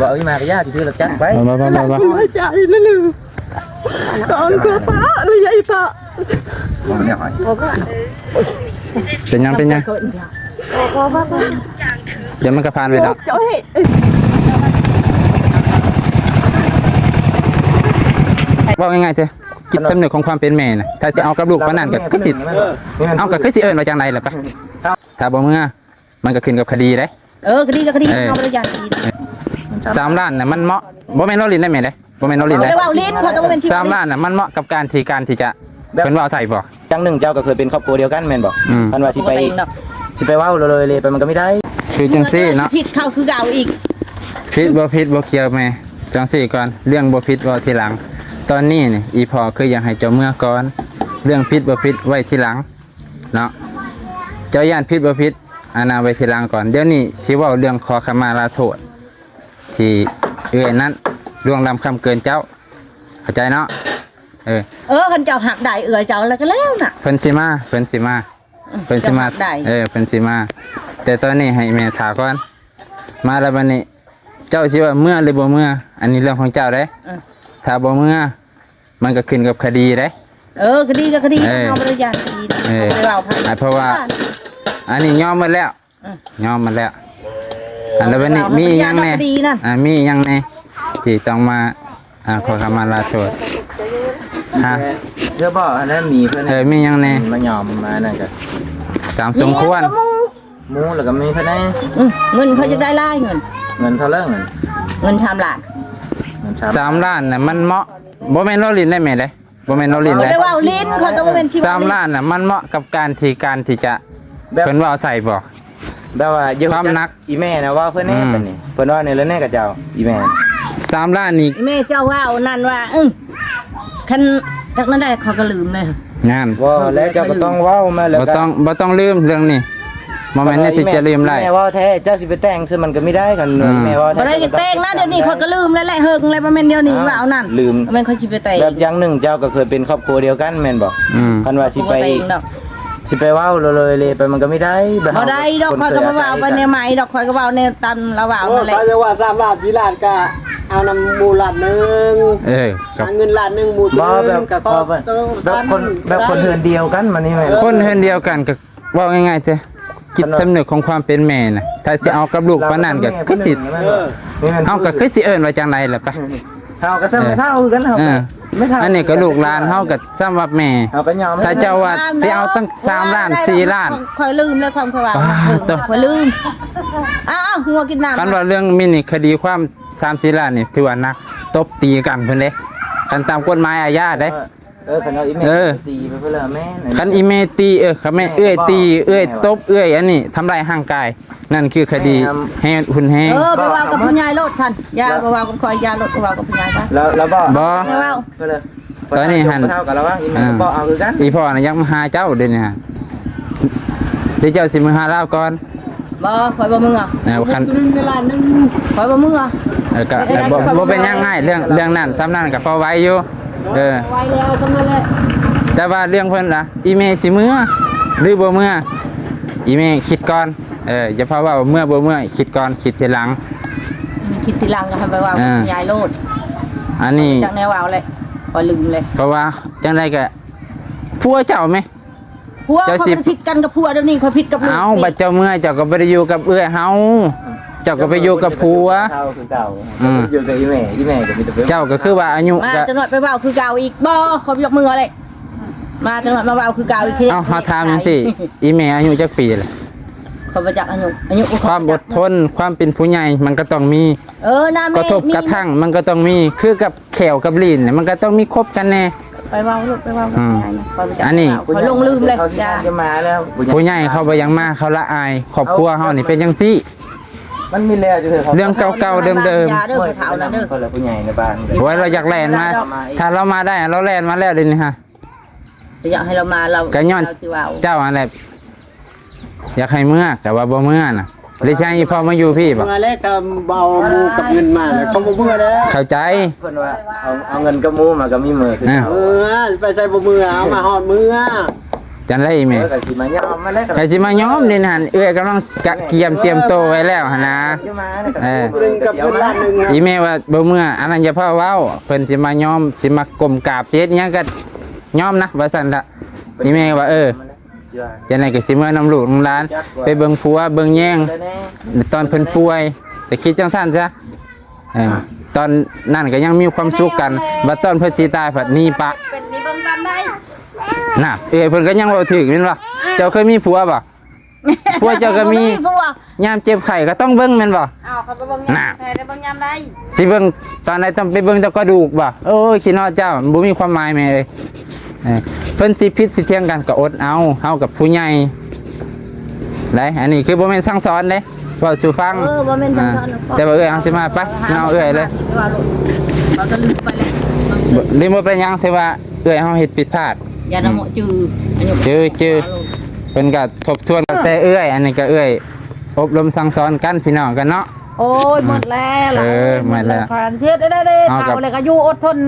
ว่าเอามากระยาที่เราจังไปมาใจนั่นเลยตอนก็ป้าไม่ใช่ป้าเนี่ยหอยเป็นยังเดี๋ยวมันก็ผ่านไปแล้วว่าง่ายๆเถอะจิตสำนึกของความเป็นแม่น่ะถ้าจะเอากับลูกปานนั้นก็คือสิเอาก็คือสิเอิ้นว่าจังไดล่ะปะถ้าบ่เมื่อมันก็ขึ้นกับคดีเด้คดีก็คดีเอาไปอย่างดี3 ล้านน่ะมันเหมาะบ่แม่นเราลิ้นได้แม่เด้บ่แม่นเราลิ้นได้3 ล้านน่ะมันเหมาะกับการที่จะเป็นว่าใส่บ่จังหนึ่งเจ้าก็เคยเป็นครอบครัวเดียวกันแม่นบ่มันว่าสิไปเว้าเลยไปมันก็ไม่ได้คือจังซี่เนาะผิดเข้าคือเก่าอีกผิดบ่เกี่ยวแม่จังซี่ก่อนเรื่องบ่ผิดว่าทีหลังตอนนี้นี่อีพ่อคืออยากให้เจ้าเมื่อก่อนเรื่องผิดบ่ผิดไว้ทีหลังเนาะเจ้าย่านผิดบ่ผิดอาณาไว้ทีหลังก่อนเดี๋ยวนี้สิเว้าเรื่องขอขมาลาโทษที่นั้นล่วงล้ำคำเกินเจ้าเข้าใจเนาะคันเจ้าหักได้เจ้าแล้วก็แล้วน่ะเพิ่นสิมาเพิ่นสิมาเพิ่นสิมาแต่ตอนนี้ให้แม่ถามก่อนมาแล้วบัดนี้เจ้าสิว่าเมื่อหรือบ่เมื่ออันนี้เรื่องของเจ้าเด้ถ้าบ่เมื่อมันก็ขึ้นกับคดีเด้คดีก็คดีเอาไปอย่างดีเพราะว่าอันนี้ยอมหมดแล้วอันแล้วบัดนี้มียังแน่มียังแน่ที่ต้องมาขอขมาลาโทษเดี๋ยวบ่อันนั้นมีเพิ่นมียังแน่มายอมมานั่นก็ตามสมควรหมูแล้วก็มีเพิ่นได้เงินเขาจะได้ไล่เงินเท่าไหร่เงิน3 ล้าน3 ล้านน่ะมันเหมาะบ่แม่นเราลิ้นได้แม่เด้บ่แม่นเราลิ้นได้ได้ว่าลิ้นเขาต้องเป็นคิด3 ล้านน่ะมันเหมาะกับการที่จะเพิ่นว่าใส่บ่แบบว่าเยอะความนักอีแม่นะว่าเพิ่นแน่ปานนี้เพิ่นว่าในแล้วแน่กับเจ้าอีแม่3 ล้านนี่แม่เจ้าว่านั่นว่าคันจักนั้นได้เขาก็ลืมเลยงานว่าแล้วเจ้าก็ต้องเว้ามาแล้วบ่ต้องลืมเรื่องนี้บ่แม่นที่จะลืมไรแม่ว่าแท้เจ้าสิไปแต่งซึ่งมันก็ไม่ได้กันแม่ว่าบ่ได้แต่งนะเดี๋ยวนี้เขาก็ลืมแล้วแหละเฮิงอะไรบ่แม่นเดี๋ยวนี้ว่าเอานั่นลืมแม่นเขาสิไปแต่งแบบอย่างหนึ่งเจ้าก็เคยเป็นครอบครัวเดียวกันแม่นบ่คันว่าสิไปเว้าเลยไปมันก็ไม่ได้บ่ได้ดอกคอยก็บ่เว้าไปในไม้ดอกคอยก็เว้าในตันละเว้านั่นแหละเขาจะว่า3 ล้าน4 ล้านก็เอานำหมู่ล้านนึงเงินล้านนึงหมู่นึงก็แบบคนเฮือนเดียวกันมันนี่แม่คนเฮือนเดียวกันก็เว้าง่ายๆเถอะจิตสำนึกของความเป็นแม่น่ะถ้าสิเอากับลูกปานนั้นก็คือสิเอาก็คือสิเอิ้นว่าจังไดล่ะปะเฮาก็ซ้ำเท่ากันเฮาไม่เท่าอันนี้ก็ลูกหลานเฮาก็ซ้ำว่าแม่ถ้าเจ้าว่าสิเอาตั้ง3 ล้าน4 ล้านค่อยลืมเลยความเขาว่าค่อยลืมหัวกินน้ำคันว่าเรื่องมินิคดีความ3-4 ล้านนี่ถือว่านักตบตีกันเพิ่นเด้กันตามกฎหมายอาญาเด้คันเอาอีแม่ตีไปเพิ่นละแม่คันอีแม่ตีคันแม่ตีตบอันนี้ทำลายร่างกายนั่นคือคดีแห่หุ่นแห่ไปว่ากับผู้ใหญ่รถท่านอย่าไปว่ากับคอยอย่ารถไปว่ากับผู้ใหญ่ซะแล้วบ่ไม่ว่าตอนนี้หั่นเท่ากันแล้วว่าอีแม่บ่เอาคือกันอีพ่อน่ะยังมาหาเจ้าเด้นี่ฮะเดี๋ยวเจ้าสิมาหาเราก่อนบ่คอยบ่มึงอ่ะคัน1 ล้านนึงคอยบ่มึงอ่ะก็บ่เป็นยังง่ายเรื่องนั้นซ้ำนั้นก็พอไว้อยู่ไว้แล้วซ้ำนั้นแหละแต่ว่าเรื่องเพิ่นล่ะอีเมสิมื้อหรือบ่มื้ออีเมคิดก่อนอย่าเพราะว่าเมื่อบ่เมื่อคิดก่อนคิดทีหลังก็ให้ไปว่าย้ายโลดอันนี้จังแนวเอาเลยพอลืมเลยเพราะว่าจังได๋ก็ผัวเจ้ามั้ยผัวเขาผิดกันกับผัวเดี๋ยวนี้เขาผิดกับลูกบัดเจ้าเมื่อเจ้าก็บ่ได้อยู่กับเอื้อเฮาเจ้าก็ไปอยู่กับผัวอยู่กับอีแม่ก็มีแต่เจ้าก็คือว่าอายุก็จังหวัดไปเว้าคือเก่าอีกบ่เขายกมือเลยมาจังหวัดมาเว้าคือเก่าอีกทีเฮาถามจังซี่อีแม่อายุจักปีล่ะเขาบ่จักอายุความอดทนความเป็นผู้ใหญ่มันก็ต้องมีน่าแม่กระทบกระทั่งมันก็ต้องมีคือกับแขวกับลิ้นเนี่ยมันก็ต้องมีครบกันแน่ไปเว้าลูกไปเว้าอันนี้เขาลงลืมเลยจะมาแล้วผู้ใหญ่เขาบ่ยังมาเขาละอายครอบครัวเฮานี่เป็นจังซี่มันมีแล้วอยู่เรื่องเก่าๆเดิมๆคนละผู้ใหญ่ในบ้านไว้เราอยากแล่นมาถ้าเรามาได้เราแล่นมาแล้วเดี๋ยวนี้ฮะอยากให้เรามาเราก็ย้อนเจ้าอะไรอยากให้เมื่อแต่ว่าบ่เมื่อน่ะดิฉันอีพ่อมาอยู่พี่บ่เมื่อแล้วก็เบาหมู่กับเงินมาแล้วเขาบ่เมื่อแล้วเข้าใจเพิ่นว่าเอาเงินกับหมู่มาก็มีมือไปใส่บ่มือเอามาฮอดมือ จันไรแม่ ก็สิมายอมมาแล้ว ไปสิมาย้อมนี่นั่นกำลังกะเกียมเตรียมโตวไว้แล้วหั่นนะ หนึ่งกับเงินล้านหนึ่งครับ อีแม่ว่าบ่เมื่ออันนั้นอย่าพ่อเว้าเพิ่นสิมาย้อมสิมากลมกราบเฮ็ดหยังก็ย้อมนะว่าซั่นล่ะอีแม่ว่าจังได๋ก็สิเมื่อน้ำลูกน้ำหลานไปเบิ่งผัวเบิ่งแย่งตอนเพิ่นป่วยแต่คิดจังซั่นซะตอนนั้นก็ยังมีความสุขกันบัดตอนเพิ่นสิตายผัดหนีปะ เป็นนี่เบิ่งกันได้ น่ะเพิ่นก็ยังเว้าถึกแม่นบ่เจ้าเคยมีผัวบ่ผัวเจ้าก็มี ผัวย ามเจ็บไข้ก็ต้องเบิ่งแม่นบ่ อ้าวเขาไปเบิ่งยามใครได้เบิ่งยามได้ สิเบิ่งตอนใดต้องไปเบิ่งแต่กระดูกบ่โอ้ยขี้นอเจ้าบ่มีความหมายแม่เอ้ยเพิ่นสิผิดสิเถียงกันก็อดเอาเฮากับผู้ใหญ่ได้อันนี้คือบ่แม่นสั่งสอนเด้เว้าสู่ฟัง บ่แม่นจังซั่น แต่ว่าเอาสิมาไปเอาเอ้ยเลย เราจะลืมไปแล้ว ลืมบ่เป็นหยังแต่ว่าเอ้ยเฮาเฮ็ดผิดพลาด อย่าดมจืจื้อเพิ่นก็ทบทวนแต่เอ้ยอันนี้ก็เอ้ยอบรมสั่งสอนกันพี่น้องกันเนาะ โอ้ยหมดแล้ว หมดแล้ว ผ่านเช็ดได้เท่าเลยก็อยู่อดทน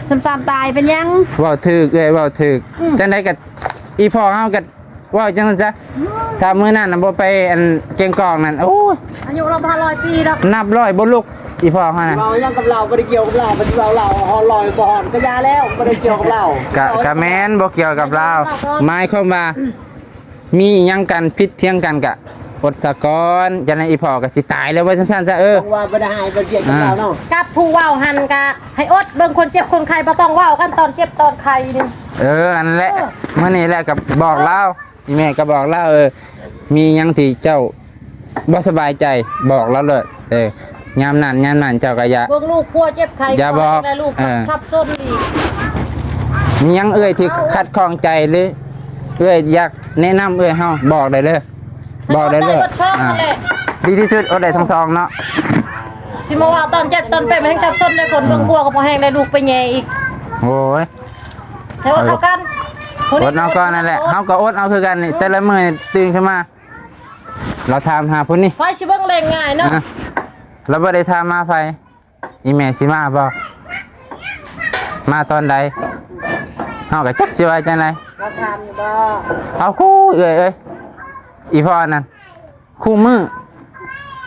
ซ้ำๆตายเป็นยัง เว้าถึกเอ้ยเว้าถึกจังได๋ก็อีพ่อเฮาก็เว้าจังซั่นซะถ้ามื้อนั้นน่ะบ่ไปอันเก่งกองนั่นโอ้ย อายุเรา100 ปีแล้ว นับร้อยบ่ลุกอีพ่อเฮาน่ะ เรายังกับเราไม่ได้เกี่ยวกับเราเป็นเราฮอลอยบอลก็ยาแล้วไม่ได้เกี่ยวกับเรา กะแม่นบ่เกี่ยวกับเราหมายความว่ามีหยังกันผิดเพียงกันกะอดสะก่อนจังได๋อีพ่อก็สิตายแล้วว่าซั่นๆซะต้องว่าไม่ได้หายไปเกี่ยวกับเราเนาะ กับผู้เว้าหันกะให้อดเบิ่งคนเจ็บคนไข้บ่ต้องเว้ากันตอนเจ็บตอนไข้นี่ อันแหละมื้อนี้แหละก็บอกเล่าอีแม่ก็บอกเล่ามีหยังที่เจ้าบ่สบายใจบอกเราเลยยามนั้นเจ้าก็อย่า เบิ่งลูกพัวเจ็บไข้ อย่าบอก แล้วลูกขับซนอีก มีหยังที่ขัดข้องใจหรืออยากแนะนำเฮาบอกได้เลยบอกได้เลยดีที่สุดอดได้ทั้งสองเนาะ สิมาว่าตอนเจ็บตอนเป็นมันขับซนได้คนเบิ่งพัวก็บ่แห้งได้ลูกไปแย่อีก โอ้ย แต่ว่าเท่ากัน อดเอาก่อนนั่นแหละเฮาก็อดเอาคือกันนี่แต่ละมื้อตื่นขึ้นมาเราถามหาผู้นี้ ไฟสิเบิ่งแรงง่ายเนาะ เราบ่ได้ถามมาไผอีแม่สิมาบ่มาตอนใดเฮาก็จักสิว่าจังได๋ เราถามอยู่บ่ เอาคู่เอ้ยอีพ่อนั่นคู่มือ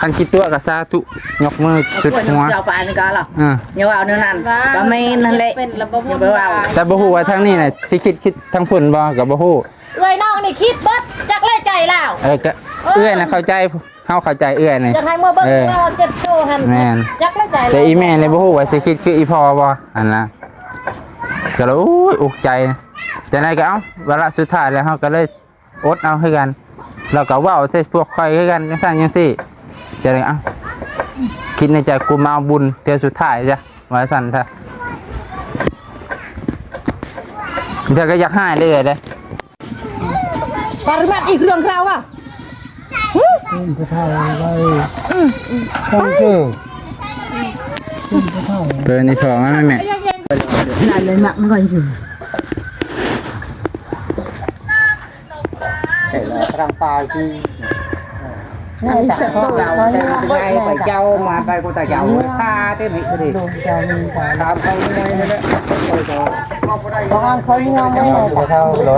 คันคิดตัวกับสาธุยกมือสุดหัว เจ้าปานนี่ก็ล่ะ อย่ าว่าเนื้อนั่นก็แม่นั่นแหละอย่าไปว่า แต่บ่ฮู้ว่าทางนี้น่ะสิคิดทางพุ่นบ่ก็บ่ฮู้ เอ้ยน้องนี่คิดเบิดจักไล่ใจแล้ว ก็เอื้อยน่ะเข้าใจเฮาเข้าใจเอื้อยนี่ จักให้เมื่อเบิ่งเราเจ็บโชว์หั่น แม่น จักไล่ใจ แต่อีแม่นี่บ่ฮู้ว่าสิคิดคืออีพ่อบ่อันน่ะก็เลยโอ้ยอุกใจจังได๋ก็เอ้าวาระสุดท้ายแล้วเฮาก็เลยอดเอาคือกันแล้วก็เว้าใส่พวกข่อยคือกันจังซั่นจังซี่จังได๋เอ้าคิดในใจกูมาเอาบุญเทื่อสุดท้ายจ้ะว่าซั่นซะเดี๋ยวก็อยากหายเลยเด้ ปริมาณอีกเรื่องคราวอ่ะ เปิดในท้องมันแม่ นั่นเลยหมักมันก็อยู่ ทางป่าคือแต่พวกเราไปเจ้ามาไปกูแต่เจ้าตาเต็มหิบดิตามเขาไม่ได้เลยบางคนงงไม่หมดเท่าหรอ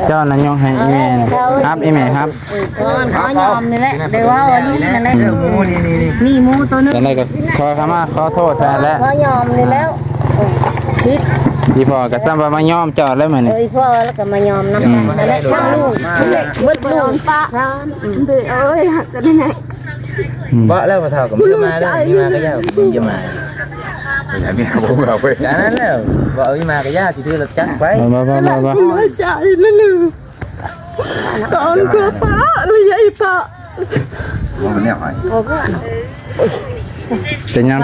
เจ้านั่นยองให้อีแม่ครับอีแม่ครับ เขายอมนี่แหละเดี๋ยวว่าวันนี้นั่นแหละนี่มูตัวนึง จังได๋ก็ขอโทษแทนแล้ว เขายอมนี่แล้วคิด พี่พ่อก็ซ้ำว่ามายอมจอดแล้วมื้อนี้ พ่อแล้วก็มายอมน้ำกันนั่นแหละทั้งลูกเบิดลูกป้าเด้อเอ้ยจะได้ไง บ่แล้วมาเท่ากับมีมาแล้วมีมาก็ยากมึงจะมาอย่างนี้ผมเอาไปอย่างนั้นแล้วบ่เอามาก็ยากสิที่เราจักไป บ่ ใจนั่นนึงตอนก็ป้าเลยไอ้ป้า มันเนี่ยหอย โอ้ก็ เป็นยัง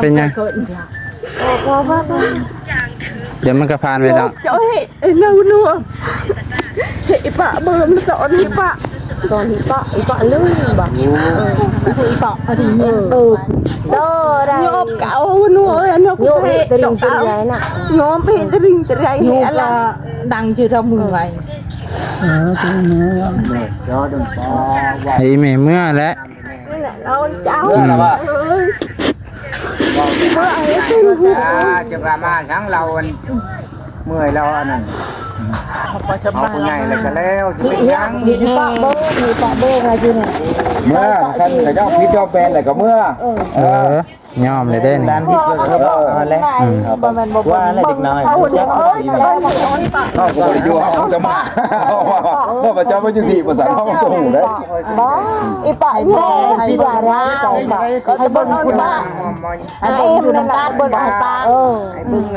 โอ้ป้าก็ เดี๋ยวมันก็ผ่านไปแล้ว เจ้าเฮ้ไอ้นัวเฮ้ป้าเบิ่มตอนที่ป้าอีป้าลื่นบ่อีป้าอดีเนี่ยโดได้ยอบเก่านัวนัวโยเฮตริงตะไรน่ะยอมเฮตริงตะไรเฮอะไรดังชื่อทำมือไว้ ไอ้แม่เมื่อแล้ว เราเจ้า จะประมาณทั้งเราเมื่อยเราอันนั้นเอาคนใหญ่เลยก็แล้วจะเป็นยัง มีปะเบอร์อะไรอยู่เนี่ย เมื่อท่านเจ้าพิษเจ้าแปลนอะไรก็เมื่อ ยอมเลยเด้นี่ ด้านพิษก็บอกเอาแล้วว่าอะไรเด็กน้อย เอาเด็กเอ้ยแต่ว่ามันเอาปะ เขาก็บ่ได้อยู่เขาจะมาว่าพระเจ้าไม่อยู่ที่ภาษาเขาต้องหูเลย บ่อีปะแม่ที่ว่าร้ายก็ให้เบิ่งคุณบ้าไอ้อยู่ในบ้านเบิ่งปะ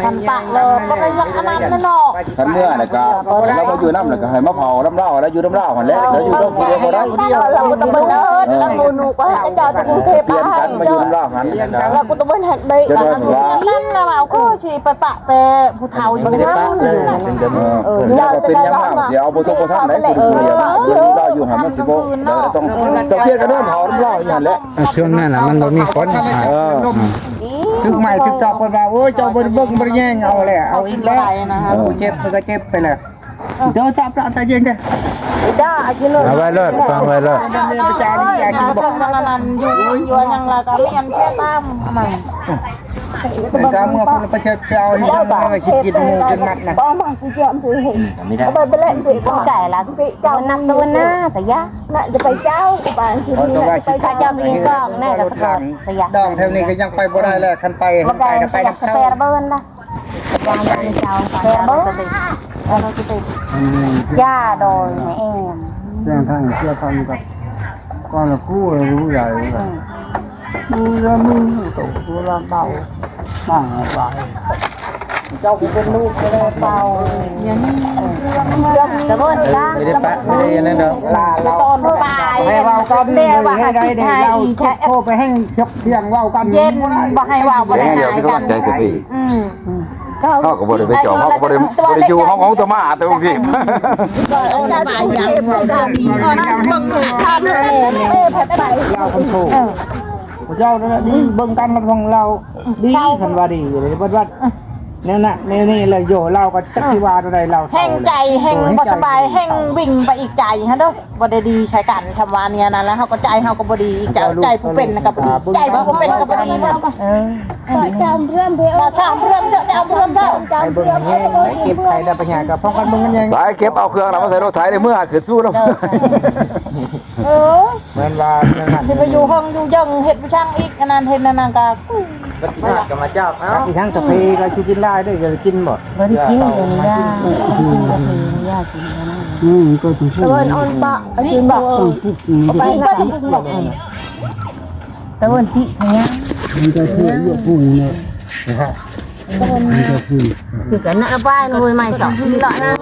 ทำปากเลยก็ไม่รักอันนั้นนอก ท่านเมื่อแล้วก็เรามาอยู่น้ำแล้วก็ให้มาเผาน้ำเล่าแล้วอยู่น้ำเล่าหันแล้วแล้วอยู่ต้องเดียวก็ได้ เราก็ต้องเบิ่งเอิ้นแล้วหนูก็ให้เจ้าที่กรุงเทพ เปลี่ยนกันมาอยู่น้ำเล่าหัน เราก็ต้องเบิ่งหักได้นั่นน่ะเอาก็สิไปปะแต่ผู้เฒ่าอยู่นั่นอยู่ ก็เป็นยังไงเดี๋ยวเอาบุตรบุตรท่านไหนคุณเดียวเราอยู่หันมันสิโบเราต้องเครียดกันเรื่องเผาน้ำเล่าอย่างนั้นแหละ ช่วงนั้นน่ะมันบ่มีคน ถึงใหม่ถึงตอบคนว่าโอ้ยเจ้าบริเบิ้งบริแย่งเอาเลยเอาอีกแล้วกูเจ็บมันก็เจ็บไปเลยเดี๋ยวจับตาเย็นกัน ได้อากิโล เอาไว้รถฟังไว้รถ เรียนประจานนี่อยากกินบอก นั่นอยู่ยังละก็ไม่ยังแค่ตามมัน เป็นการเมื่อคุณประเชิดเอาให้มันมาคิดกินมือกันมัดนะ บ่มากูเจอมถือเห็นเอาไปเล่นสิบ่ไก่ละพี่เจ้านักตัวหน้าแต่ยะน่ะจะไปเจ้าบ้านที่นี่ไปเจ้ามีกล้องแน่กับกล้องแต่ยะ ดองเท่านี้ก็ยังไปบ่ได้แล้วคันไปคันไปไปน้ำเข้า แต่เบิ้นนะยางเจ้าแต่เบิ้นเราจะไปย่าโดนแอม เรื่องทางเชื่อทางกับก้อนละคู่รู้ใหญ่มือละมือตกตัวละเบาบ้างไปเจ้าเป็นลูกเลยเบาอย่างนี้ แต่เบิ้นจ้า ไม่ได้ปะไม่ได้นั่นเนาะ ลาเรา ตอนไป ให้เว้ากันให้ได้เดี๋ยวเราโทรไปให้เพียงเว้ากัน เย็นบ่ให้ว่าบ่ได้หายกันเขาก็บ่ได้ไปจองเขาก็บ่ได้อยู่ห้องตมาแต่บางที เอาหน้าไปยังเบิ่งทานไป เราคนโทรเจ้านั่นดีเบิ่งกันของเราดีคันว่าดีเลยเบิ่งว่าเนี่ยนะนี่เลยโยเราก็จักที่ว่าอะไรเรา แห้งใจแห้งบ่สบายแห้งวิ่งไปอีกใจฮะเด้อบ่ได้ดีใช้กันชำวาเนี่ยนั่นแล้วเฮาก็ใจเฮาก็บ่ดีอีกใจผู้เป็นก็บ่ดีใจผู้เป็นก็บ่ดีเฮาก็จำเพื่อนเด้อจำเพื่อนเด้อจำเพื่อนเด้อ ไอ้เบิ่งแห้งไอ้เก็บไข่ได้ปัญญากับพ้องกันเบิ่งกันยัง ไปเก็บเอาเครื่องแล้วมาใส่รถไถในเมื่อขึ้นสู้แล้ว เหมือนว่านั่น สิไปอยู่ห้องอยู่ยังเฮ็ดบ่ช่างอีกอันนั้นเฮ็ดนั่นก็ ก็มาจับเอ้า ที่ทั้งกาแฟก็สิกินได้ด้วยจะกินบ่ บ่ได้กินเลยย่าย่ากินแล้วนะ ก็ถึง ตะวันอ่อนปะกินบ่ไปก็ถึงบ่ตะวันที่เนี่ย มันจะคืออยู่พุ่งเนี่ยมันจะคือ คือกันนะบ้านหน่วยใหม่2ทีละนะ